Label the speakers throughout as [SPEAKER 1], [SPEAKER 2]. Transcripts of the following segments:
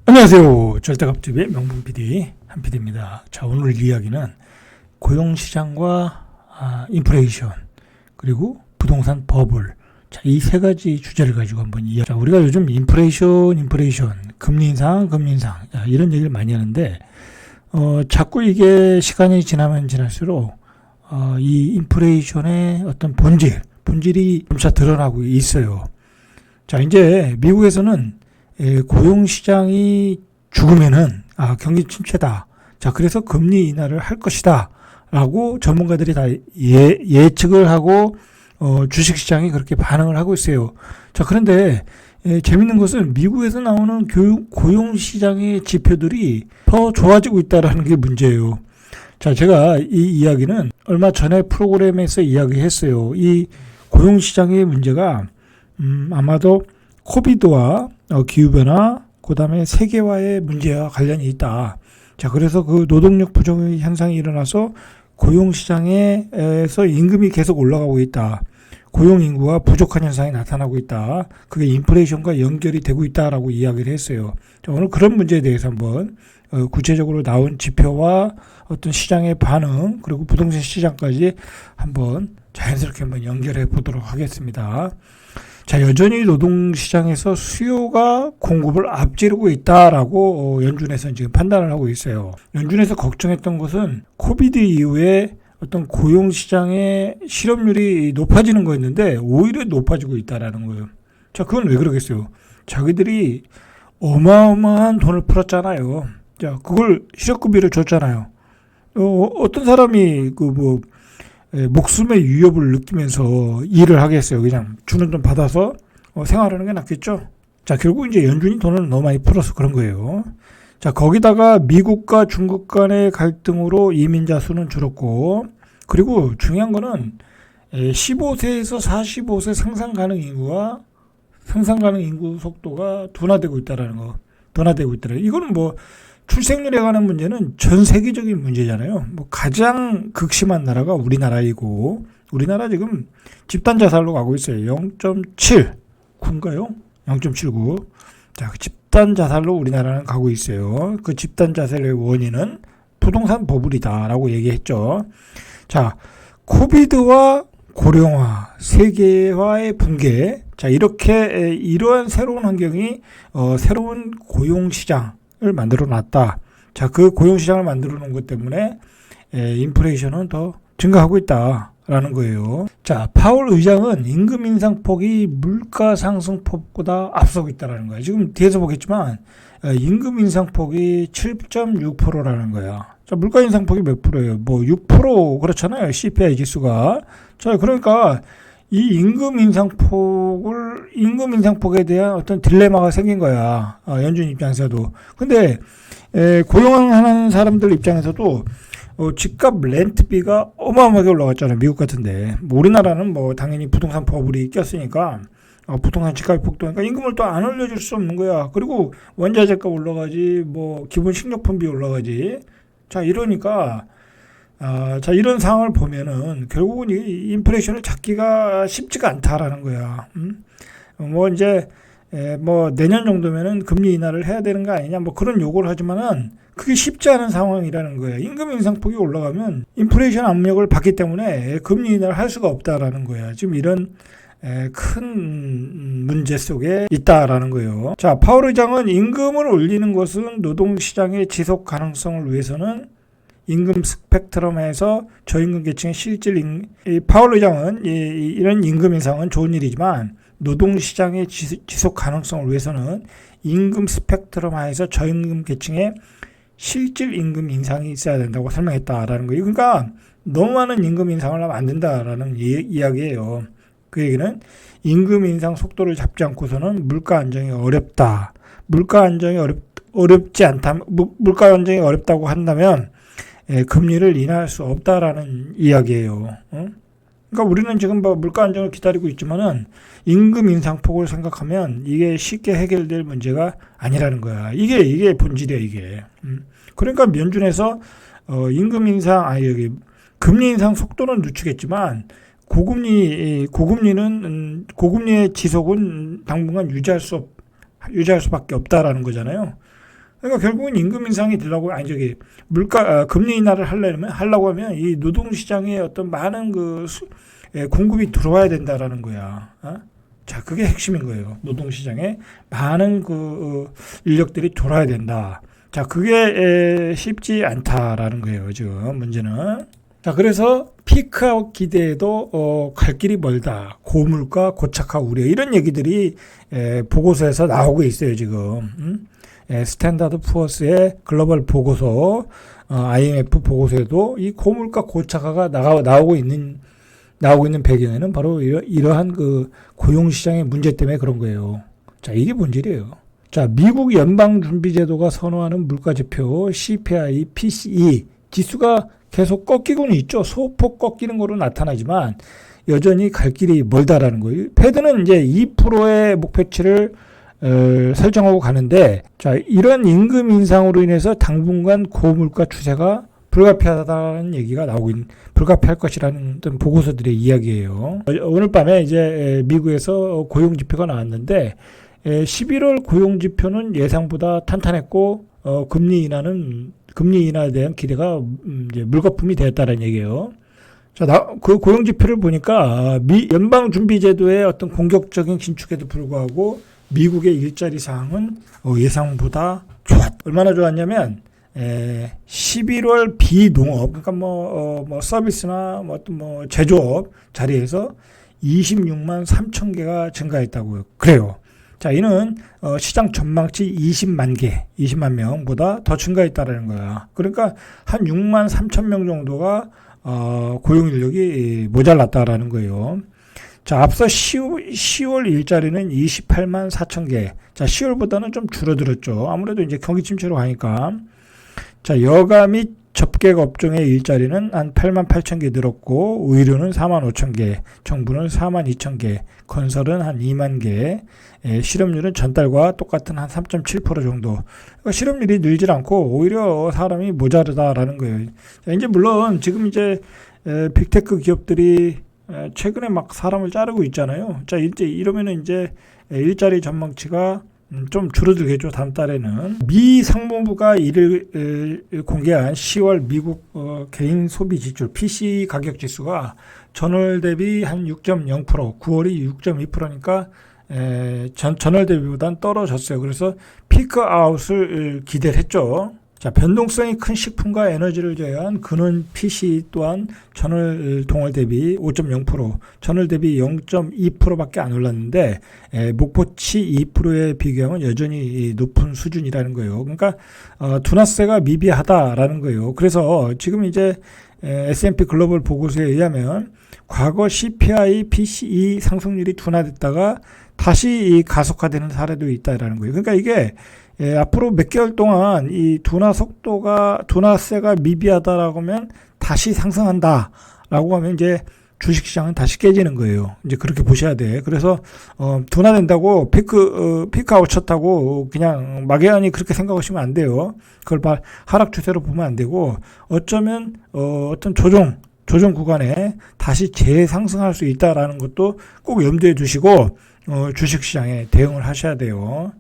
[SPEAKER 1] 안녕하세요. 절대값TV의 명분 PD 한 PD입니다. 자, 오늘 이야기는 고용시장과 인플레이션 그리고 부동산 버블, 자, 이 세 가지 주제를 가지고 한번 이야기. 자, 우리가 요즘 인플레이션, 금리 인상, 자, 이런 얘기를 많이 하는데 자꾸 이게 시간이 지나면 지날수록 이 인플레이션의 어떤 본질이 점차 드러나고 있어요. 자, 이제 미국에서는 고용시장이 죽으면은 경기 침체다. 자, 그래서 금리 인하를 할 것이다. 라고 전문가들이 다 예측을 하고 주식시장이 그렇게 반응을 하고 있어요. 자, 그런데 재밌는 것은 미국에서 나오는 고용시장의 지표들이 더 좋아지고 있다는 게 문제예요. 자, 제가 이 이야기는 얼마 전에 프로그램에서 이야기했어요. 이 고용시장의 문제가 아마도 코비드와 기후변화, 그 다음에 세계화의 문제와 관련이 있다. 자, 그래서 그 노동력 부족 현상이 일어나서 고용시장에서 임금이 계속 올라가고 있다. 고용인구가 부족한 현상이 나타나고 있다. 그게 인플레이션과 연결이 되고 있다라고 이야기를 했어요. 자, 오늘 그런 문제에 대해서 한번 구체적으로 나온 지표와 어떤 시장의 반응, 그리고 부동산 시장까지 한번 자연스럽게 한번 연결해 보도록 하겠습니다. 자, 여전히 노동시장에서 수요가 공급을 앞지르고 있다라고 연준에서는 지금 판단을 하고 있어요. 연준에서 걱정했던 것은 코비드 이후에 어떤 고용시장의 실업률이 높아지는 거였는데 오히려 높아지고 있다라는 거예요. 자, 그건 왜 그러겠어요? 자기들이 어마어마한 돈을 풀었잖아요. 자, 그걸 실업급여를 줬잖아요. 어떤 사람이 목숨의 위협을 느끼면서 일을 하겠어요. 그냥 주는 돈 받아서 생활하는 게 낫겠죠. 자, 결국 이제 연준이 돈을 너무 많이 풀어서 그런 거예요. 자, 거기다가 미국과 중국 간의 갈등으로 이민자 수는 줄었고, 그리고 중요한 거는 15세에서 45세 생산 가능 인구 속도가 둔화되고 있다라는 거. 둔화되고 있더라고요. 이거는 출생률에 관한 문제는 전 세계적인 문제잖아요. 가장 극심한 나라가 우리나라이고, 우리나라 지금 집단 자살로 가고 있어요. 0.79인가요? 0.79. 자, 그 집단 자살로 우리나라는 가고 있어요. 그 집단 자살의 원인은 부동산 버블이다라고 얘기했죠. 자, 코비드와 고령화, 세계화의 붕괴. 자, 이러한 새로운 환경이 새로운 고용시장 을 만들어 놨다. 자, 그 고용시장을 만들어 놓은 것 때문에 인플레이션은 더 증가하고 있다라는 거예요. 자, 파월 의장은 임금 인상폭이 물가 상승폭보다 앞서고 있다라는 거예요. 지금 뒤에서 보겠지만 임금 인상폭이 7.6%라는 거야. 자, 물가 인상폭이 몇 프로예요? 6% 그렇잖아요. CPI 지수가. 자, 그러니까 이 임금 인상폭에 대한 어떤 딜레마가 생긴 거야. 연준 입장에서도. 근데, 고용하는 사람들 입장에서도, 집값 렌트비가 어마어마하게 올라갔잖아요. 미국 같은데. 우리나라는 당연히 부동산 버블이 꼈으니까, 부동산 집값이 폭등하니까 임금을 또 안 올려줄 수 없는 거야. 그리고 원자재값 올라가지, 기본 식료품비 올라가지. 자, 이러니까, 자, 이런 상황을 보면은 결국은 이 인플레이션을 잡기가 쉽지가 않다라는 거야. 내년 정도면은 금리 인하를 해야 되는 거 아니냐, 그런 요구를 하지만은 그게 쉽지 않은 상황이라는 거야. 임금 인상폭이 올라가면 인플레이션 압력을 받기 때문에 금리 인하를 할 수가 없다라는 거야. 지금 이런 큰 문제 속에 있다라는 거예요. 자, 파월 의장은 임금을 올리는 것은 노동시장의 지속 가능성을 위해서는 임금 스펙트럼에서 저임금 계층의 파월 의장은 이런 임금 인상은 좋은 일이지만 노동시장의 지속 가능성을 위해서는 임금 스펙트럼 하에서 저임금 계층의 실질 임금 인상이 있어야 된다고 설명했다라는 거예요. 그러니까 너무 많은 임금 인상을 하면 안 된다라는 이야기예요. 그 얘기는 임금 인상 속도를 잡지 않고서는 물가 안정이 어렵다. 물가 안정이 어렵다고 한다면 금리를 인하할 수 없다라는 이야기예요. 그러니까 우리는 지금 물가 안정을 기다리고 있지만은 임금 인상폭을 생각하면 이게 쉽게 해결될 문제가 아니라는 거야. 이게 본질이야, 이게. 그러니까 연준에서 금리 인상 속도는 늦추겠지만 고금리의 지속은 당분간 유지할 수밖에 없다라는 거잖아요. 그러니까 결국은 임금 인상이 되려고, 아니 저기 물가 금리 인하를 하려고 하면 이 노동 시장에 어떤 많은 공급이 들어와야 된다라는 거야. 자, 그게 핵심인 거예요. 노동 시장에 많은 인력들이 돌아야 된다. 자, 그게 쉽지 않다라는 거예요. 지금 문제는. 자, 그래서 피크아웃 기대에도 갈 길이 멀다. 고물가, 고착화 우려, 이런 얘기들이 보고서에서 나오고 있어요. 지금. 스탠다드 푸어스의 글로벌 보고서, IMF 보고서에도 이 고물가, 고착화가 나오고 있는 배경에는 바로 이러한 고용시장의 문제 때문에 그런 거예요. 자, 이게 본질이에요. 자, 미국 연방준비제도가 선호하는 물가지표 CPI, PCE 지수가 계속 꺾이고는 있죠. 소폭 꺾이는 거로 나타나지만 여전히 갈 길이 멀다라는 거예요. 패드는 이제 2%의 목표치를 설정하고 가는데, 자, 이런 임금 인상으로 인해서 당분간 고물가 추세가 불가피하다는 얘기가 불가피할 것이라는 어떤 보고서들의 이야기예요. 오늘 밤에 이제 미국에서 고용 지표가 나왔는데 11월 고용 지표는 예상보다 탄탄했고 금리 인하에 대한 기대가 이제 물거품이 되었다는 얘기예요. 자, 그 고용 지표를 보니까 연방준비제도의 어떤 공격적인 긴축에도 불구하고 미국의 일자리 상황은 예상보다 얼마나 좋았냐면 11월 비농업, 그러니까 서비스나 어떤 제조업 자리에서 26만 3천 개가 증가했다고요. 그래요. 자, 이는 시장 전망치 20만 명보다 더 증가했다라는 거야. 그러니까 한 6만 3천 명 정도가 고용 인력이 모자랐다라는 거예요. 자, 앞서 10월 일자리는 28만 4천 개. 자, 10월보다는 좀 줄어들었죠. 아무래도 이제 경기 침체로 가니까. 자, 여가 및 접객 업종의 일자리는 한 8만 8천 개 늘었고, 의료는 4만 5천 개, 정부는 4만 2천 개, 건설은 한 2만 개, 실업률은 전달과 똑같은 한 3.7% 정도. 그러니까 실업률이 늘질 않고 오히려 사람이 모자르다라는 거예요. 자, 이제 물론 지금 이제 빅테크 기업들이 최근에 막 사람을 자르고 있잖아요. 자, 이제 이러면은 이제 일자리 전망치가 좀 줄어들겠죠. 다음 달에는. 미 상무부가 이를 공개한 10월 미국 개인 소비 지출 PC 가격 지수가 전월 대비 한 6.0%, 9월이 6.2%니까 전월 대비보다는 떨어졌어요. 그래서 피크아웃을 기대를 했죠. 자, 변동성이 큰 식품과 에너지를 제외한 근원 PC 또한 전월 동월 대비 5.0%, 전월 대비 0.2%밖에 안 올랐는데 목표치 2%에 비교하면 여전히 높은 수준이라는 거예요. 그러니까 둔화세가 미비하다라는 거예요. 그래서 지금 이제 S&P 글로벌 보고서에 의하면 과거 CPI, PCE 상승률이 둔화됐다가 다시 가속화되는 사례도 있다라는 거예요. 그러니까 이게 앞으로 몇 개월 동안 이 둔화세가 미비하다라고 하면 다시 상승한다라고 하면 이제 주식시장은 다시 깨지는 거예요. 이제 그렇게 보셔야 돼. 그래서 둔화된다고 피크아웃 쳤다고 그냥 막연히 그렇게 생각하시면 안 돼요. 그걸 하락 추세로 보면 안 되고, 어쩌면 어떤 조정 구간에 다시 재상승할 수 있다라는 것도 꼭 염두에 두시고 주식시장에 대응을 하셔야 돼요.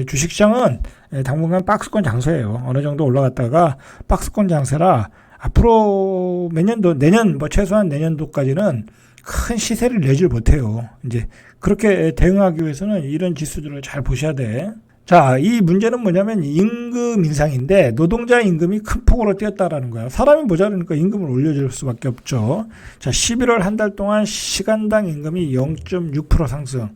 [SPEAKER 1] 주식시장은 당분간 박스권 장세예요. 어느 정도 올라갔다가 박스권 장세라 앞으로 내년 최소한 내년도까지는 큰 시세를 내질 못해요. 이제 그렇게 대응하기 위해서는 이런 지수들을 잘 보셔야 돼. 자, 이 문제는 뭐냐면 임금 인상인데 노동자 임금이 큰 폭으로 뛰었다라는 거야. 사람이 모자르니까 임금을 올려줄 수밖에 없죠. 자, 11월 한 달 동안 시간당 임금이 0.6% 상승.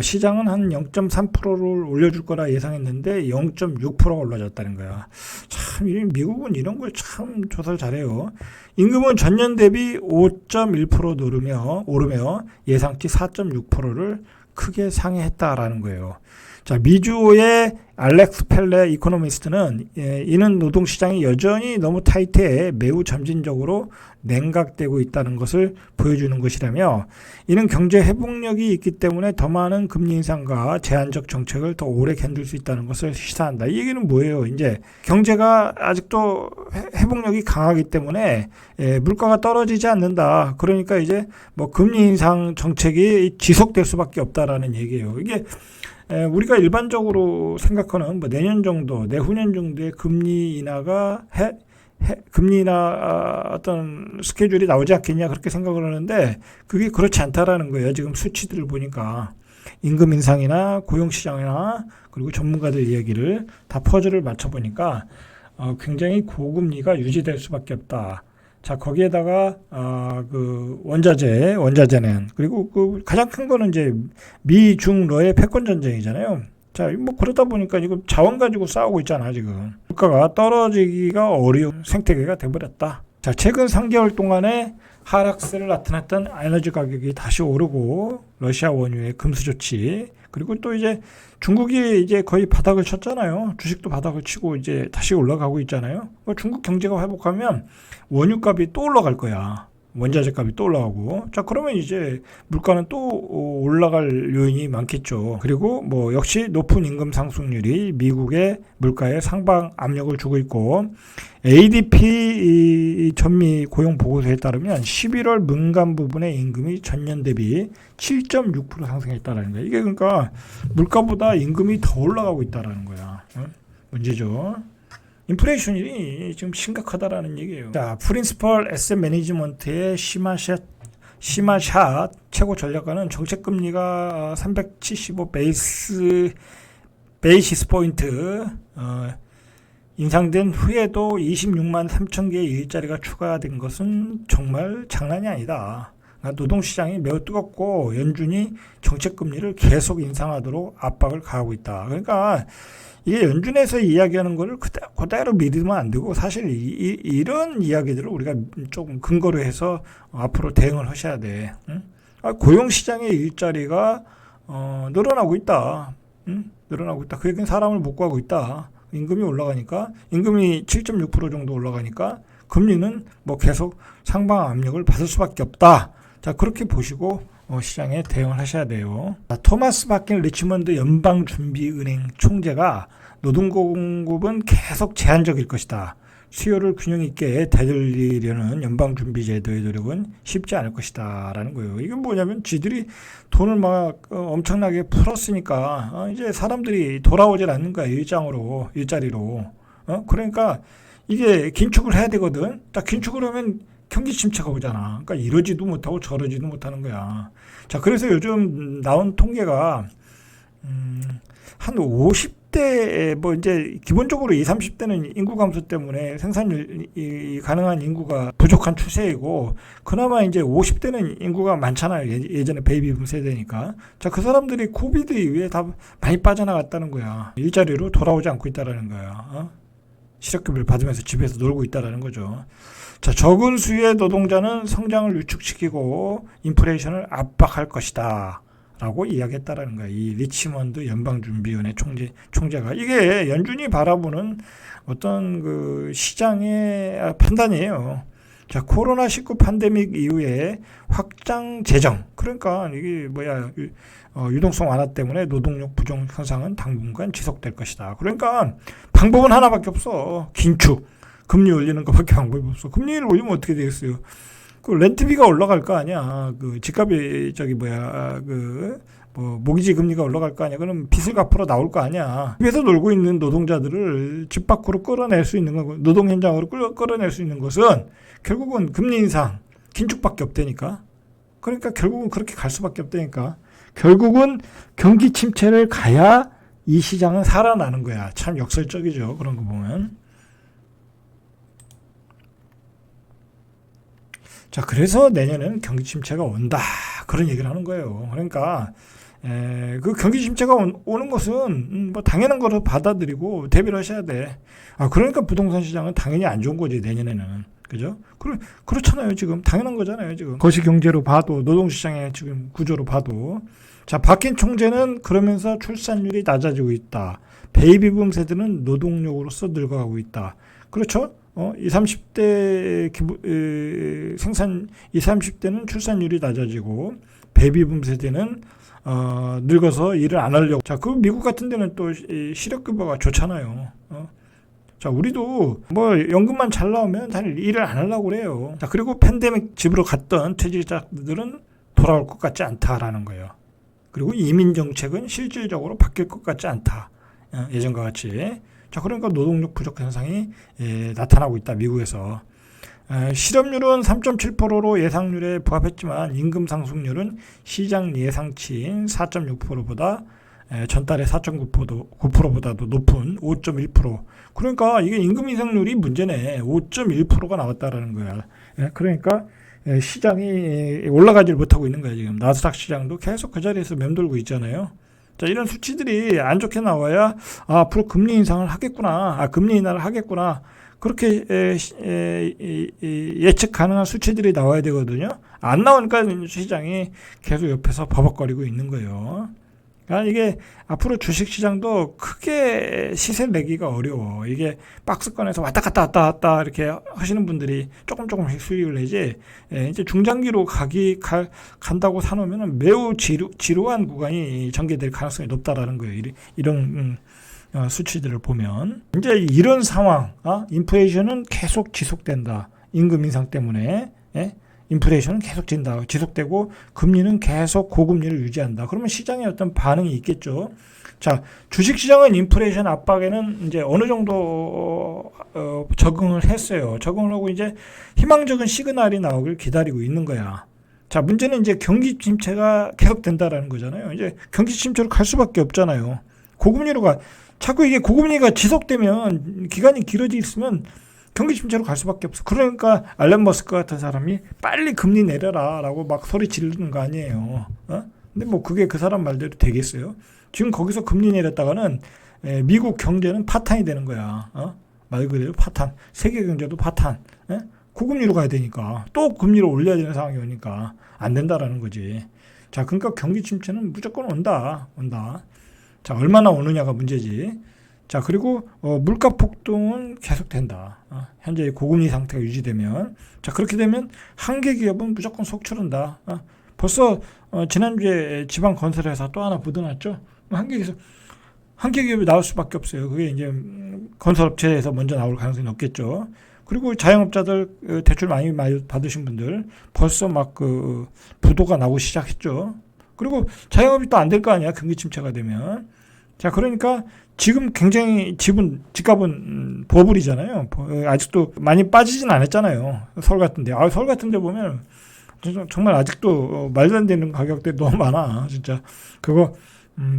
[SPEAKER 1] 시장은 한 0.3%를 올려줄 거라 예상했는데 0.6%가 올라졌다는 거야. 참, 미국은 이런 걸 참 조사를 잘해요. 임금은 전년 대비 5.1% 오르며 예상치 4.6%를 크게 상회했다라는 거예요. 자, 미주의 알렉스 펠레 이코노미스트는 이는 노동시장이 여전히 너무 타이트해 매우 점진적으로 냉각되고 있다는 것을 보여주는 것이라며, 이는 경제 회복력이 있기 때문에 더 많은 금리 인상과 제한적 정책을 더 오래 견딜 수 있다는 것을 시사한다. 이 얘기는 뭐예요? 이제 경제가 아직도 회복력이 강하기 때문에 물가가 떨어지지 않는다. 그러니까 이제 금리 인상 정책이 지속될 수밖에 없다라는 얘기예요. 이게 우리가 일반적으로 페커는 뭐 내년 정도, 내후년 정도의 금리 인하가 금리 인하 어떤 스케줄이 나오지 않겠냐 그렇게 생각을 하는데 그게 그렇지 않다라는 거예요. 지금 수치들을 보니까 임금 인상이나 고용 시장이나 그리고 전문가들 이야기를 다 퍼즐을 맞춰 보니까 굉장히 고금리가 유지될 수밖에 없다. 자, 거기에다가 그 원자재는 그리고 그 가장 큰 거는 이제 미중러의 패권 전쟁이잖아요. 자, 뭐 그러다 보니까 이거 자원 가지고 싸우고 있잖아 지금. 물가가 떨어지기가 어려운 생태계가 돼버렸다. 자, 최근 3개월 동안에 하락세를 나타냈던 에너지 가격이 다시 오르고 러시아 원유의 금수 조치 그리고 또 이제 중국이 이제 거의 바닥을 쳤잖아요. 주식도 바닥을 치고 이제 다시 올라가고 있잖아요. 중국 경제가 회복하면 원유 값이 또 올라갈 거야. 원자재 값이 또 올라가고. 자, 그러면 이제 물가는 또 올라갈 요인이 많겠죠. 그리고 뭐 역시 높은 임금 상승률이 미국의 물가에 상방 압력을 주고 있고 ADP 전미 고용 보고서에 따르면 11월 민간 부분의 임금이 전년 대비 7.6% 상승했다라는 거야. 이게 그러니까 물가보다 임금이 더 올라가고 있다라는 거야. 문제죠. 인플레이션이 지금 심각하다라는 얘기예요. 자, 프린시펄 에셋 매니지먼트의 시마샷 최고 전략가는 정책 금리가 375 베이시스 포인트 인상된 후에도 26만 3천 개의 일자리가 추가된 것은 정말 장난이 아니다. 노동시장이 매우 뜨겁고 연준이 정책금리를 계속 인상하도록 압박을 가하고 있다. 그러니까 이게 연준에서 이야기하는 거를 그대로 믿으면 안 되고 사실 이런 이야기들을 우리가 조금 근거로 해서 앞으로 대응을 하셔야 돼. 응? 고용시장의 일자리가 늘어나고 있다. 응? 늘어나고 있다. 그 얘기는 사람을 못 구하고 있다. 임금이 올라가니까 임금이 7.6% 정도 올라가니까 금리는 뭐 계속 상방 압력을 받을 수밖에 없다. 자, 그렇게 보시고 시장에 대응을 하셔야 돼요. 토마스 바킨 리치먼드 연방준비은행 총재가 노동공급은 계속 제한적일 것이다. 수요를 균형 있게 되돌리려는 연방준비제도의 노력은 쉽지 않을 것이다 라는 거예요. 이건 뭐냐면 지들이 돈을 막 엄청나게 풀었으니까 이제 사람들이 돌아오질 않는 거야. 일자리로. 그러니까 이게 긴축을 해야 되거든. 딱 긴축을 하면 경기 침체가 오잖아. 그러니까 이러지도 못하고 저러지도 못하는 거야. 자, 그래서 요즘 나온 통계가 한 50대 뭐 이제 기본적으로 20, 30대는 인구 감소 때문에 생산이 가능한 인구가 부족한 추세이고 그나마 이제 50대는 인구가 많잖아요. 예전에 베이비붐 세대니까. 자, 그 사람들이 코비드 이후에 다 많이 빠져나갔다는 거야. 일자리로 돌아오지 않고 있다라는 거야. 실업급여를 받으면서 집에서 놀고 있다라는 거죠. 자, 적은 수의 노동자는 성장을 위축시키고 인플레이션을 압박할 것이다 라고 이야기했다라는 거야. 이 리치먼드 연방준비위원회 총재가. 이게 연준이 바라보는 어떤 그 시장의 판단이에요. 자, 코로나19 팬데믹 이후에 확장 재정. 그러니까 이게 유동성 완화 때문에 노동력 부족 현상은 당분간 지속될 것이다. 그러니까 방법은 하나밖에 없어. 긴축. 금리 올리는 것밖에 방법이 없어. 금리를 올리면 어떻게 되겠어요? 그 렌트비가 올라갈 거 아니야. 그 집값이 모기지 금리가 올라갈 거 아니야. 그럼 빚을 갚으러 나올 거 아니야. 집에서 놀고 있는 노동자들을 집 밖으로 끌어낼 수 있는 거, 노동 현장으로 끌어낼 수 있는 것은 결국은 금리 인상, 긴축밖에 없다니까. 그러니까 결국은 그렇게 갈 수밖에 없다니까. 결국은 경기 침체를 가야 이 시장은 살아나는 거야. 참 역설적이죠. 그런 거 보면. 자, 그래서 내년에는 경기 침체가 온다. 그런 얘기를 하는 거예요. 그러니까 그 경기 침체가 오는 것은 뭐 당연한 거로 받아들이고 대비를 하셔야 돼. 그러니까 부동산 시장은 당연히 안 좋은 거지, 내년에는. 그죠? 그렇잖아요, 지금. 당연한 거잖아요, 지금. 거시 경제로 봐도, 노동시장의 지금 구조로 봐도. 자, 박힌 총재는 그러면서 출산율이 낮아지고 있다. 베이비붐 세대는 노동력으로서 늙어가고 있다. 그렇죠? 20, 30대 30대는 출산율이 낮아지고 베이비붐 세대는 늙어서 일을 안 하려고. 자, 그 미국 같은 데는 또 실업급여가 좋잖아요. 자, 우리도 뭐 연금만 잘 나오면 사실 일을 안 하려고 그래요. 자, 그리고 팬데믹 집으로 갔던 퇴직자들은 돌아올 것 같지 않다라는 거예요. 그리고 이민 정책은 실질적으로 바뀔 것 같지 않다. 예전과 같이. 자, 그러니까 노동력 부족 현상이 나타나고 있다, 미국에서. 실업률은 3.7%로 예상률에 부합했지만 임금 상승률은 시장 예상치인 4.6%보다 전달의 4.9%보다도 높은 5.1%. 그러니까 이게 임금 인상률이 문제네. 5.1%가 나왔다라는 거야. 그러니까 시장이 올라가질 못하고 있는 거야. 지금 나스닥 시장도 계속 그 자리에서 맴돌고 있잖아요. 자, 이런 수치들이 안 좋게 나와야 앞으로 금리 인상을 하겠구나. 금리 인하를 하겠구나. 그렇게 예측 가능한 수치들이 나와야 되거든요. 안 나오니까 시장이 계속 옆에서 버벅거리고 있는 거예요. 그러니까 이게 앞으로 주식시장도 크게 시세를 내기가 어려워. 이게 박스권에서 왔다 갔다 이렇게 하시는 분들이 조금씩 수익을 내지, 이제 중장기로 간다고 사놓으면 매우 지루한 구간이 전개될 가능성이 높다라는 거예요. 이런 수치들을 보면. 이제 이런 상황, 인플레이션은 계속 지속된다. 임금 인상 때문에. 인플레이션은 계속 지속되고 금리는 계속 고금리를 유지한다. 그러면 시장에 어떤 반응이 있겠죠. 자, 주식시장은 인플레이션 압박에는 이제 어느 정도 적응을 했어요. 적응을 하고 이제 희망적인 시그널이 나오길 기다리고 있는 거야. 자, 문제는 이제 경기 침체가 계속된다라는 거잖아요. 이제 경기 침체로 갈 수밖에 없잖아요. 자꾸 이게 고금리가 지속되면 기간이 길어지면 경기 침체로 갈 수밖에 없어. 그러니까 앨런 머스크 같은 사람이 빨리 금리 내려라라고 막 소리 지르는 거 아니에요. 근데 뭐 그게 그 사람 말대로 되겠어요? 지금 거기서 금리 내렸다가는 미국 경제는 파탄이 되는 거야. 말 그대로 파탄. 세계 경제도 파탄. 고금리로 가야 되니까 또 금리를 올려야 되는 상황이 오니까 안 된다라는 거지. 자, 그러니까 경기 침체는 무조건 온다. 자, 얼마나 오느냐가 문제지. 자, 그리고 물가 폭등은 계속된다. 현재 고금리 상태가 유지되면. 자, 그렇게 되면 한계 기업은 무조건 속출한다. 벌써 지난주에 지방 건설회사 또 하나 부도났죠. 한계 기업이 나올 수밖에 없어요. 그게 이제 건설업체에서 먼저 나올 가능성이 높겠죠. 그리고 자영업자들 대출 많이 받으신 분들 벌써 막 부도가 나고 시작했죠. 그리고 자영업이 또 안 될 거 아니야, 경기 침체가 되면. 자, 그러니까 지금 굉장히 집값은 버블이잖아요. 아직도 많이 빠지진 않았잖아요. 서울 같은데. 서울 같은데 보면 정말 아직도 말도 안 되는 가격들이 너무 많아. 진짜 그거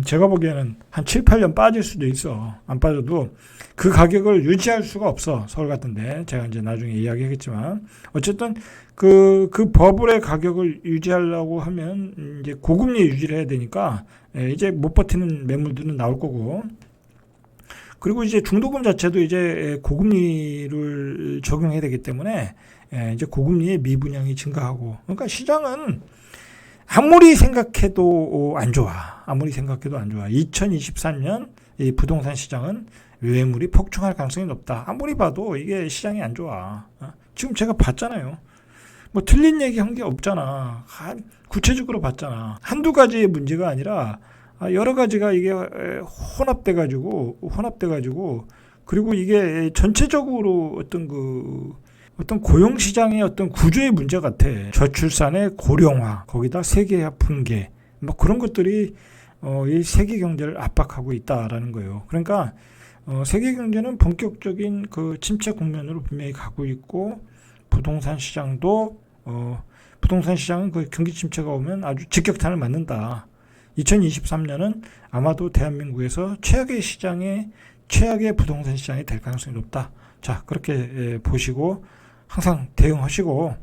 [SPEAKER 1] 제가 보기에는 한 7, 8년 빠질 수도 있어. 안 빠져도 그 가격을 유지할 수가 없어. 서울 같은데. 제가 이제 나중에 이야기하겠지만 어쨌든 그 버블의 가격을 유지하려고 하면 이제 고금리 유지를 해야 되니까 이제 못 버티는 매물들은 나올 거고, 그리고 이제 중도금 자체도 이제 고금리를 적용해야 되기 때문에 이제 고금리의 미분양이 증가하고, 그러니까 시장은 아무리 생각해도 안 좋아. 2023년 이 부동산 시장은 매물이 폭증할 가능성이 높다. 아무리 봐도 이게 시장이 안 좋아. 지금 제가 봤잖아요. 뭐 틀린 얘기 한 게 없잖아. 구체적으로 봤잖아. 한두 가지의 문제가 아니라 여러 가지가 이게 혼합돼가지고 그리고 이게 전체적으로 어떤 고용시장의 어떤 구조의 문제 같아. 저출산의 고령화, 거기다 세계화 붕괴, 뭐 그런 것들이 이 세계 경제를 압박하고 있다라는 거예요. 그러니까 세계 경제는 본격적인 그 침체 국면으로 분명히 가고 있고, 부동산 시장은 그 경기 침체가 오면 아주 직격탄을 맞는다. 2023년은 아마도 대한민국에서 최악의 부동산 시장이 될 가능성이 높다. 자, 그렇게 보시고 항상 대응하시고,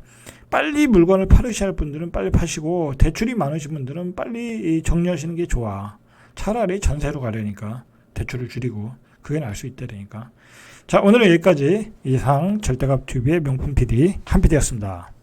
[SPEAKER 1] 빨리 물건을 팔으셔야 할 분들은 빨리 파시고, 대출이 많으신 분들은 빨리 정리하시는 게 좋아. 차라리 전세로 가려니까 대출을 줄이고, 그게 나을 수 있다니까. 자, 오늘은 여기까지. 이상 절대값 TV의 명품 PD 한 PD였습니다.